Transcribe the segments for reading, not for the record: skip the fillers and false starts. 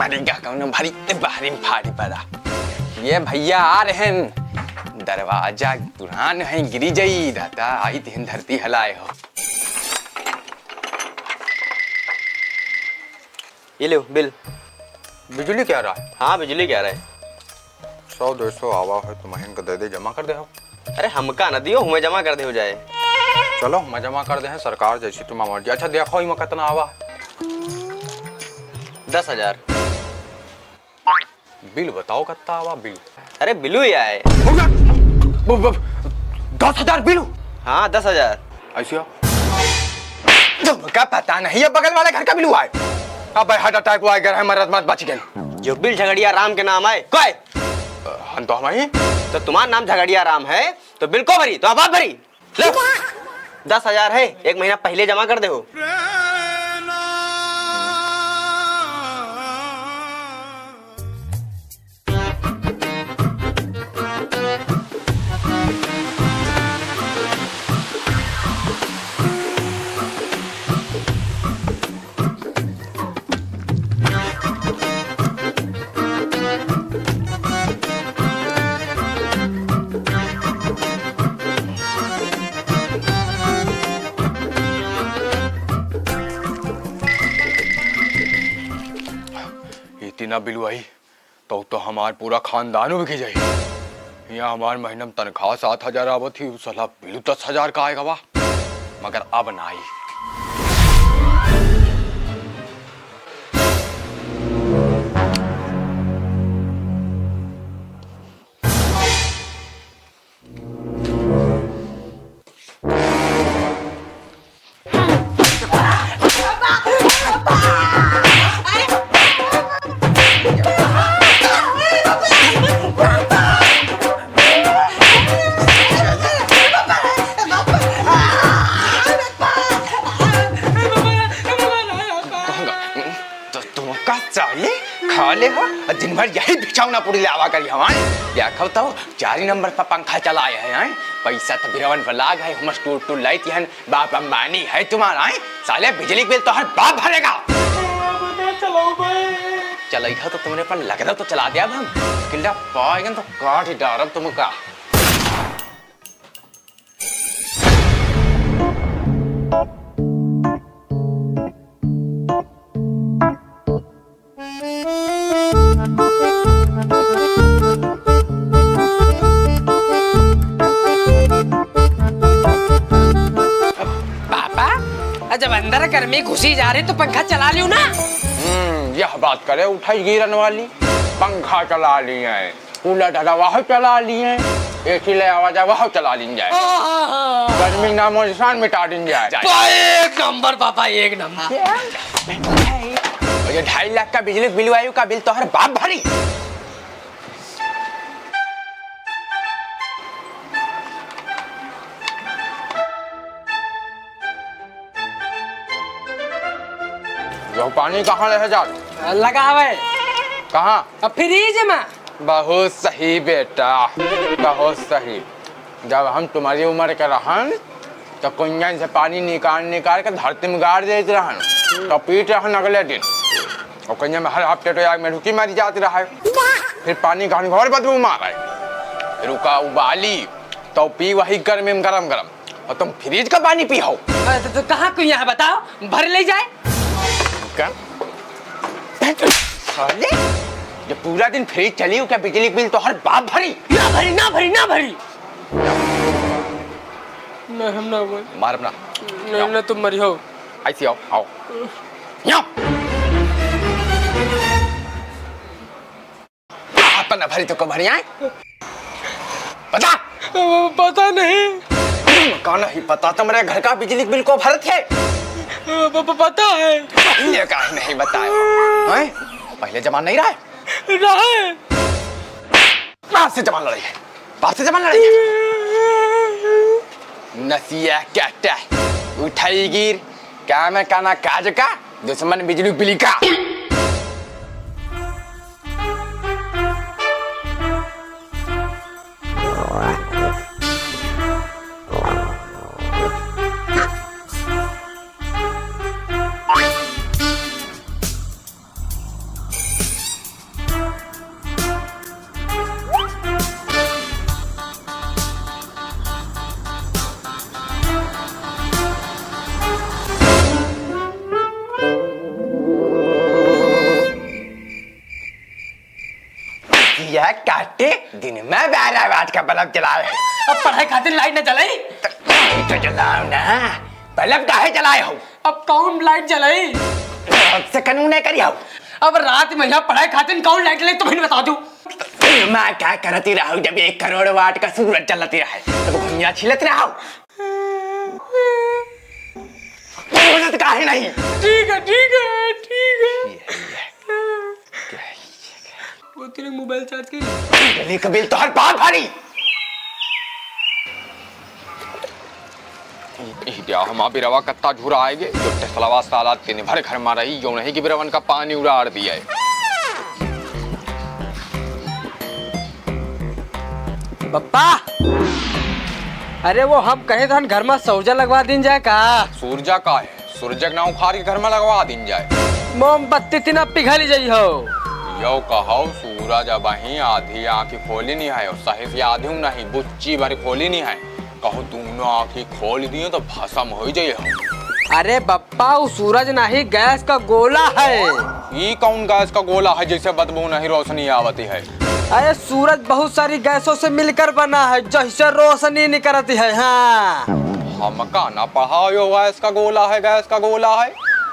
मरेगा कौन भारी भारी भारी पड़ा। ये भैया आ रहे हैं, दरवाजा पुरान है गिरी जाई दाता आई दिन धरती हलाए हो। ये लो बिल। बिजली क्या रहा है? हाँ बिजली क्या रहा है? 100-200 आवा है तो महीन का दे दे जमा कर दे हो। अरे हमका न दियो हमें जमा कर दे हो जाए। चलो मैं जमा कर दे हैं सरकार जैसी तुम मर्जी। अच्छा देखो इमा कितना आवा? 10,000। बिल बताओ कितना आवा बिल? अरे बिलू ही आए। 10,000 बिल? हाँ 10,000। ऐसे तुमका पता नहीं है बगल वाले घर का बिल हुआ है। अब हार्ट अटैक हुआ है मरद मत बच गए। जो बिल झगड़िया राम के नाम है कोई हम तो हमारी तो तुम्हारा नाम झगड़िया राम है तो बिल को भरी तो अब आप भरी। 10,000 है 1 महीना पहले जमा कर दे हो। इतना बिल आई तो हमार पूरा खानदान बिक जाए। यहाँ हमार महीना में तनख्वाह 7,000 आवत थी, साला बिल 10,000 का आएगा वाह। मगर अब ना आई। खा ले हो दिन भर यही बिछौना पूरी लावा करी हमारे या खबता 4 नंबर पर पंखा चलाए हैं। पैसा तो बिरवन लाग है हम टूट लाइट हन बाप अंबानी है तुम्हारा है। साले बिजली बिल तो हर बाप भरेगा। चलाई तो तुमने पर लग रहा तो चला दिया हम किला पाएगा तो काट ही डारब तुमका। जब अंदर घर में घुसी जा रहे तो पंखा चला लियो ना। यह बात करे उठाई गिरन वाली। पंखा चला लिए हैं, कूलर ढका वह चला लिए हैं, एसी ले आवाज वह चला ली जाए, गर्मी नामो निशान मिटा दी जाए। एक नंबर पापा एक नंबर। ये 2.5 लाख का बिजली बिल वायु का बिल तो हर बाप भरी। पानी कहाँ ले जा लगावे कहाँ? अब फ्रिज में। बहुत सही बेटा बहुत सही। जब हम तुम्हारी उम्र के रहन तो कुंजन से पानी निकाल के धरती में गाड़ देते रहन तो पीट रहन अगले दिन और कुंजन में हर हफ्ते तो आग में रुकी मारी जाती रहा। फिर पानी घन घोर बदबू मारा रुका उबाली तो पी वही गर्मी में गरम और तुम फ्रिज का पानी पी हो। तो कहाँ को यहाँ बताओ भर ले जाए क्या? जब पूरा दिन फ्रिज चली हो क्या बिजली बिल तो हर बाप भरी। ना भरी ना भरी ना भरी। नहीं हम ना बोल मार अपना नहीं ना तुम मरी हो। ऐसी आओ आओ यहाँ अपना भरी तो कब भरी आए पता? पता नहीं। कौन ही पता तुम्हारे घर का बिजली बिल को भरत है? पता है। पहले का नहीं बताया। पहले जमान नहीं रहा है? बाप से जमान लड़ी है। बाप से जमान लड़ी है। नसिया कहता है उठाई गिर क्या मैं काना काज का दुश्मन बिजली बिली का। बाटे दिन में 12 वाट का बल्ब जलाए है। अब पढ़ाई खातिर लाइट न जलाई। तो जलाओ ना, बल्ब काहे जलाए हो? अब कौन लाइट जलाई? से कानून करी हो। अब रात में यहाँ पढ़ाई खातिर कौन लाइट जलाई तुम्हें बता दूं। मैं क्या करती रहूं जब 1 करोड़ वाट का सूरज जलती रहे, तब घुमिया छिलत रहो। बोलत काहे नहीं? ठीक है ठीक है ठीक है। वो तेरे मोबाइल चार्ज कर। बिजली का बिल तो हर बार भारी। हम बिरवा कत्ता झूरा आएगे जो टेस्लावा साला दिन भर घर में रही, जो नहीं कि बिरवन का पानी उड़ाड़ दिया है। पप्पा, अरे वो हम कहे तो घर में सौजा लगवा दिन जाए का? सूरजा का है, सूरज ना उखाड़ के घर में लगवा दिन जाए। मोमबत्ती तीन पिघल जाइ हो। यो कहो सूरज अब ही आधी आंखें खोली नहीं है और सही से आधी नहीं बुच्ची भर खोली नहीं है। कहो दोनों आंखें खोल दिए तो भस्म हो जाइए। अरे बप्पा, वो सूरज नहीं गैस का गोला है। ये कौन गैस का गोला है जैसे बदबू नहीं रोशनी आवती है? अरे सूरज बहुत सारी गैसों से मिलकर बना है जैसे रोशनी निकलती है। हाँ, हमका ना पढ़ाओ गैस का गोला है, गैस का गोला है।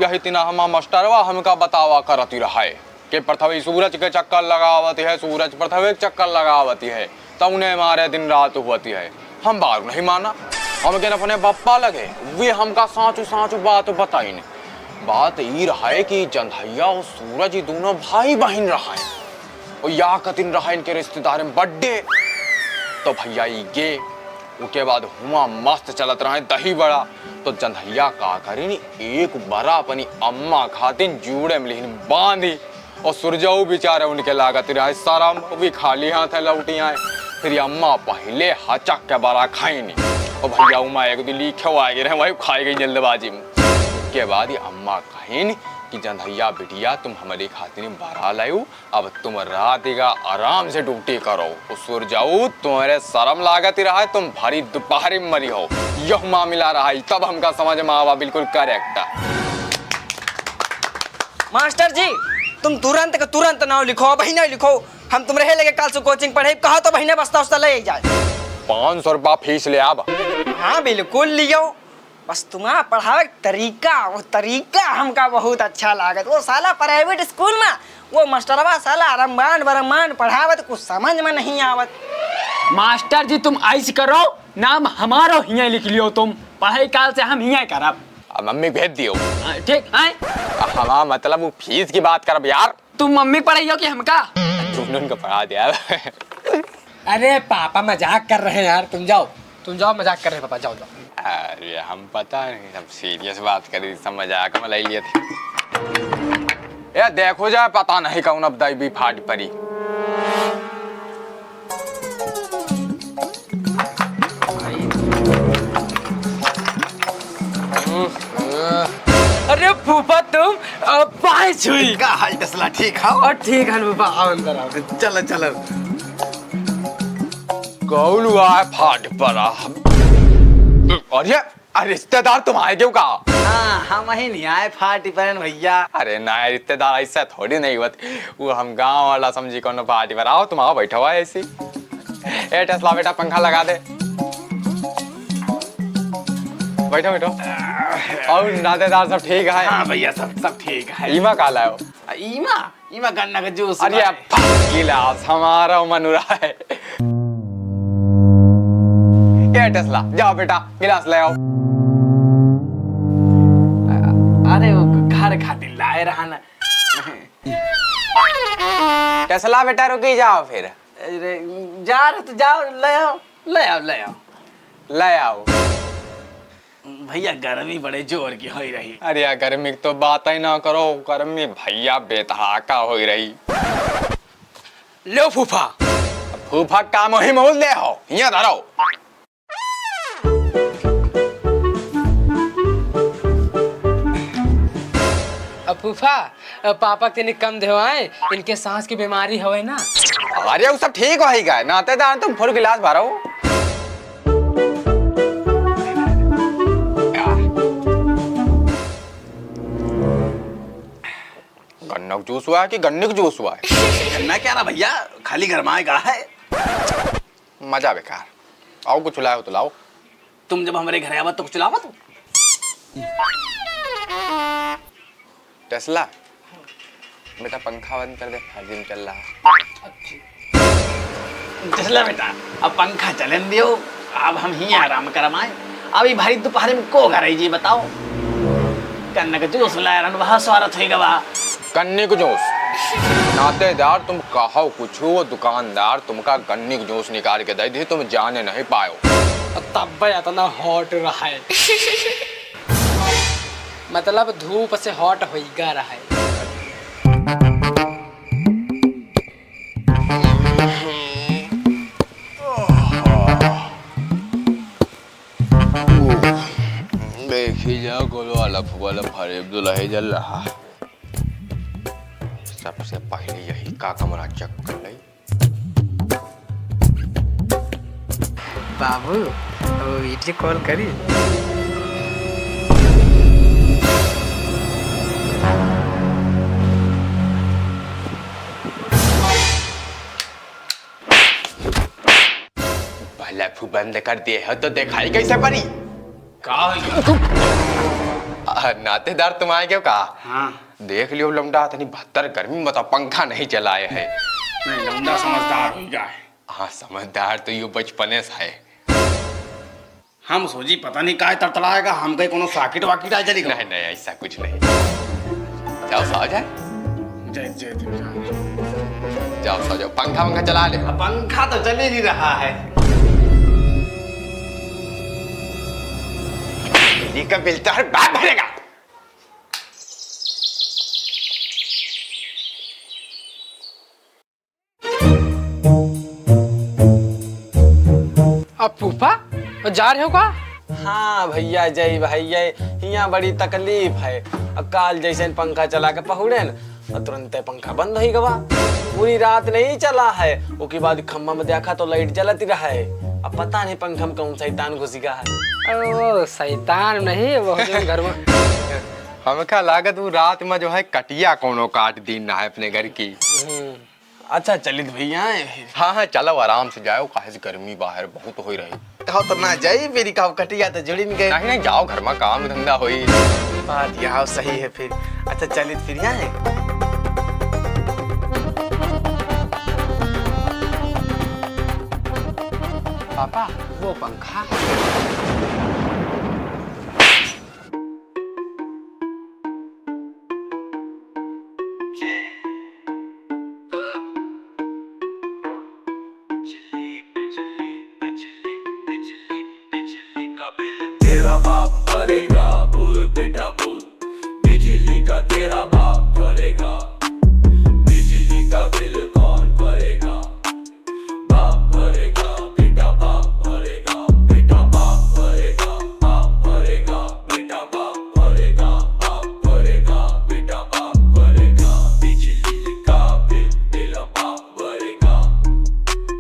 यही तीना हम मास्टरवा हमका बतावा करती रहा कि प्रथम सूरज के चक्कर लगावती है, सूरज प्रथम एक चक्कर लगावती है, तब उन्हें मारे दिन रात होती है। हम बारू नहीं माना, हम के अपने बप्पा लगे वे हमका साँचू साँचू बात बताई नहीं। बात ये रहा है कि जंधैया और सूरज ये दोनों भाई बहन रहा है और या कतिन रहा इनके रिश्तेदार में बर्थडे। तो भैया ये गे उसके बाद हुआ मस्त चलत रहा है दही बड़ा। तो जंधैया का करी एक बड़ा अपनी अम्मा खातिन जूड़े में लिहिन बांधी और सुरजाऊ बेचारे उनके लागत रहा सारा भी खाली हाथ है लौटी आए। फिर अम्मा पहले हचक के बड़ा खाई नहीं और भैया उमा एक दिन लिखे आए रहे वही खाई गई जल्दबाजी में। उसके बाद ये अम्मा कहीं कि जंधैया बिटिया तुम हमारी खातिर बरा लायू, अब तुम रात का आराम से ड्यूटी करो। सुर जाऊ तुम्हारे शर्म लागत ही रहा है, तुम भारी दोपहर में मरी हो। यह मामला रहा है, तब हमका समझ में आवा बिल्कुल करेक्ट। मास्टर जी, तुम तुरंत का तुरंत नाम लिखो, बहिना लिखो। हम तुम रहे लगे कल से कोचिंग पढ़े, कहा तो बहिना बस्ता उस्ता ले जाए। 500 रुपया फीस ले अब। हाँ बिल्कुल लियो, बस तुम्हारा पढ़ावे तरीका, वो तरीका हमका बहुत अच्छा लागत। वो साला प्राइवेट स्कूल में वो मास्टरवा साला रम्बान बरमान पढ़ावत, कुछ समझ में नहीं आवत। मास्टर जी तुम ऐसे करो, नाम हमारो हिया लिख लियो, तुम पढ़ाई काल से हम हिया करब। मम्मी भेज दियो। ठीक है, हमारा मतलब वो फीस की बात करब यार। तुम मम्मी पढ़ाइयो कि हमका? तुमने उनको पढ़ा दिया। अरे पापा मजाक कर रहे हैं यार, तुम जाओ मजाक कर रहे हैं पापा, जाओ। अरे हम पता नहीं, सब सीरियस बात करी, सब मजाक में ले लिए थे। यार देखो जाए पता नहीं कौन अब दाई भी फाट पड़ी। अरे फूफा तुम पाए छुई का हाल तसला ठीक हो? और ठीक है फूफा, आओ अंदर आओ। चलो चलो। कौन हुआ है फाट पड़ा? अरे रिश्तेदार तुम आए क्यों कहा? हाँ हम ही नहीं आए फाटी पर भैया। अरे ना रिश्तेदार ऐसा थोड़ी नहीं होती, वो हम गांव वाला समझी कौन पार्टी पर। आओ तुम आओ, बैठा हुआ है ऐसी। ए टेस्ला बेटा पंखा लगा दे। बैठो बैठो। और नातेदार सब ठीक है? हाँ भैया सब ठीक है। ईमा कहा लाओ? ईमा गन्ना का जूस। अरे गिलास हमारा मन रहा है। ए टेस्ला जाओ बेटा गिलास ले आओ। अरे वो घर खातिर लाए रहा ना। टेस्ला बेटा रुकी जाओ फिर। अरे जा रहे तो जाओ, ले आओ ले आओ ले आओ ले आओ। भैया गर्मी बड़े जोर की हो रही। अरे यार गर्मी की तो बात ही ना करो, गर्मी भैया बेतहाका हो रही। लो फूफा। फूफा काम ही मोल ले हो, यहाँ धरो। फूफा पापा तेने कम देवाए, इनके सांस की बीमारी हवे ना। अरे वो सब ठीक होएगा, नातेदार तुम फुल गिलास भरो। गन्ना जूस हुआ है कि गन्ने का जूस हुआ है? गन्ना क्या ना भैया, खाली गरमाएगा है। मजा बेकार। आओ कुछ लाओ तो लाओ। तुम जब हमारे घर आवा तो कुछ लावा तुम। टेस्ला बेटा पंखा बंद कर दे, जिम चल रहा है। टेस्ला बेटा, अब पंखा चलन दियो, अब हम ही आराम करमाए। अभी भाई दोपहर में को घर आई जी बताओ। गन्ना का जूस लाया रन वहाँ स्वागत होएगा वहाँ। गन्ने का जूस नातेदार तुम कहो कुछ, वो दुकानदार तुमका गन्ने का जूस निकाल के दे दी, तुम जाने नहीं पायो। तब इतना हॉट रहा है। मतलब धूप से हॉट होइगा रहा है। देखी जाओ गोलो अलफ वाला फरेब दुल्हे जल रहा। सबसे पहले यही का कमरा चेक कर ले। बाबू वीडियो कॉल करी। बल्ब बंद कर दिए हो तो दिखाई कैसे पड़ी? नातेदार तुम आए क्यों कहा? हाँ देख लियो लौंडा तनी 72 गर्मी में बताओ पंखा नहीं चलाए है। नहीं लौंडा समझदार हो जाए। हाँ समझदार तो यू बचपने से है। हम सोची पता नहीं काय तड़तड़ाएगा, हम कहीं कोनो साकिट वाकिट आ जाएगा। नहीं नहीं ऐसा कुछ नहीं। जाओ सो जाए। जय जय जय। जाओ सो जाओ, पंखा पंखा चला ले। पंखा तो चल ही नहीं रहा है। बिजली का बिल तो हर बार भरेगा। अब फूफा जा रहे हो का? हाँ भैया जय भैया, यहाँ बड़ी तकलीफ है। अब काल जैसे पंखा चला के पहुड़े न तुरंत पंखा बंद हो गवा। पूरी रात नहीं चला है, उसके बाद खम्भा में देखा तो लाइट जलती रहा है। अब पता नहीं पंखा में कौन शैतान घुस गया है। ओ शैतान नहीं, वो घर में हमका लागत वो रात में जो है कटिया कोनो काट दी ना है अपने घर की। अच्छा चलित भैया। हाँ हाँ चलो आराम से जाओ, काहे से गर्मी बाहर बहुत हो रही। कहो तो ना जाई, मेरी कहो कटिया तो जुड़ी नहीं गई। नहीं नहीं जाओ, घर में काम धंधा होई। बात यहाँ सही है फिर। अच्छा चलित फिर यहाँ है। पापा वो पंखा तेरा बाप भरेगा बोल बेटा बोल, बिजली का तेरा बाप भरेगा, बिजली का बिल कौन भरेगा? बाप भरेगा बेटा बाप भरेगा, बेटा बाप भरेगा बाप भरेगा, बेटा बाप भरेगा बाप भरेगा, बेटा बाप भरेगा, बिजली का बिल तेरा बाप भरेगा,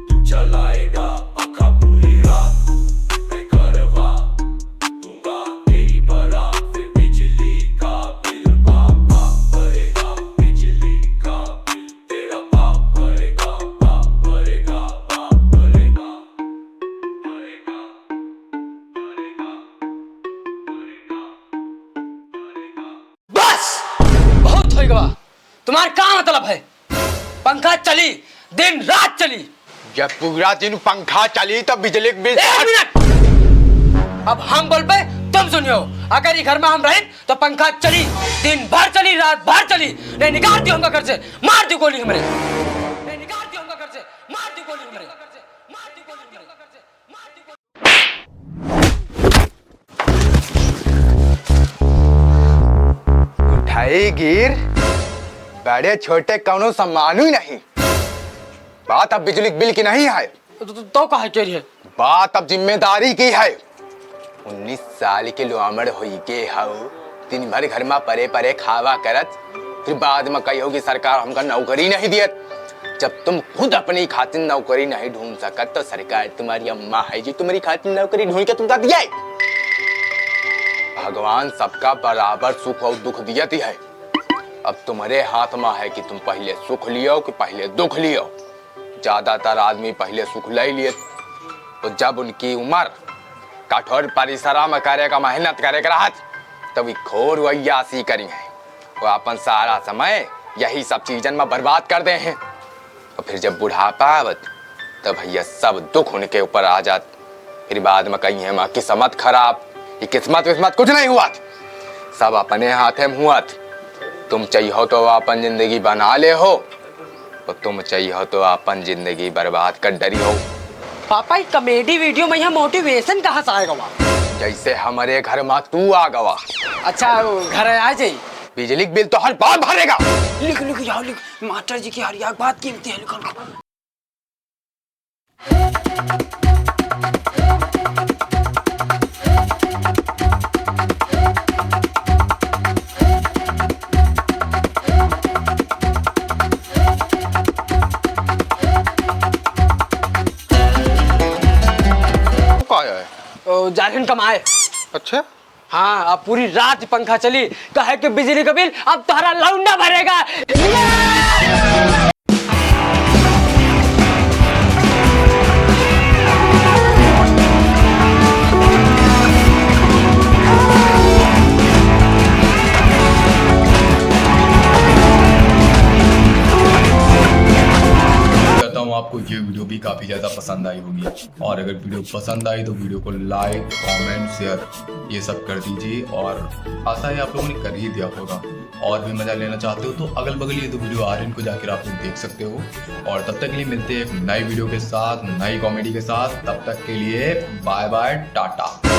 तू चलाएगा पंखा पूरी रात, मैं करवा दूंगा तेरी बरात, फिर बिजली का बिल बाप भरेगा, बिजली का बिल तेरा बाप भरेगा, बाप भरेगा बाप भरेगा, भरेगा भरेगा भरेगा। बस बहुत हो गया। तुम्हारा क्या मतलब है? पंखा चली दिन रात चली। जब पूरा दिन पंखा चली तो बिजली का बिल। एक मिनट, अब हम बोल पे तुम सुनियो। अगर ये घर में हम रहे तो पंखा चली दिन भर चली रात भर चली। नहीं निकाल दियो हमका घर से, मार दी गोली हमरे। नहीं निकाल दियो हमका घर से, मार दी गोली हमरे। मार दी गोली हमरे। मार दी गोली। उठाई गिर बड़े छोटे कौनो सम्मान ही नहीं। बात अब बिजली के बिल की नहीं है, तो कहा कह रही है? बात अब जिम्मेदारी की है। 19 साल के लोमड़ हुई के हाउ, दिन भर घर में परे परे खावा करत, फिर बाद में कही होगी सरकार हमका नौकरी नहीं दियत। जब तुम खुद अपनी खातिर नौकरी नहीं ढूंढ सकत तो सरकार तुम्हारी अम्मा है जी तुम्हारी खातिर नौकरी ढूंढ के तुमका दिया। भगवान सबका बराबर सुख और दुख दियती है। अब तुम्हारे हाथ में है कि तुम पहले सुख लियो कि पहले दुख लियो। ज्यादातर आदमी पहले सुख ले लिए, तो जब उनकी उम्र कठोर परिश्रम करे का मेहनत करे का रहत, तभी घोर वैयासी करी है। वो अपन सारा समय यही सब चीजन में बर्बाद कर दे हैं, और फिर जब बुढ़ापा आवत तब भैया सब दुख उनके ऊपर आ जात। फिर बाद में कहीं है माँ किस्मत खराब, ये किस्मत विस्मत कुछ नहीं हुआ, सब अपने हाथे में हुआ। तुम चाहिए तो अपन जिंदगी बना ले हो, तो तुम चाहिए तो अपन जिंदगी बर्बाद कर डरी हो। पापा ये कॉमेडी वीडियो में यहाँ मोटिवेशन कहाँ से आएगा वहाँ? जैसे हमारे घर में तू आ गवा। अच्छा वो घर आ जाइए। बिजली बिल तो हर बार भरेगा। लिख लिख जाओ लिख, मास्टर जी की हर एक बात कीमती है, लिखो लिखो। जारहन कमाए। अच्छा हाँ, अब पूरी रात पंखा चली, कहे कि बिजली का बिल अब तुम्हारा लौंडा भरेगा। आपको ये वीडियो भी काफ़ी ज़्यादा पसंद आई होगी, और अगर वीडियो पसंद आई तो वीडियो को लाइक कमेंट शेयर ये सब कर दीजिए, और आशा है आप लोगों ने कर ही दिया होगा। और भी मज़ा लेना चाहते हो तो अगल बगल ये तो वीडियो आ रहे हैं, इनको जाकर आप लोग देख सकते हो। और तब तक के लिए मिलते हैं एक नई वीडियो के साथ, नई कॉमेडी के साथ। तब तक के लिए बाय बाय टाटा।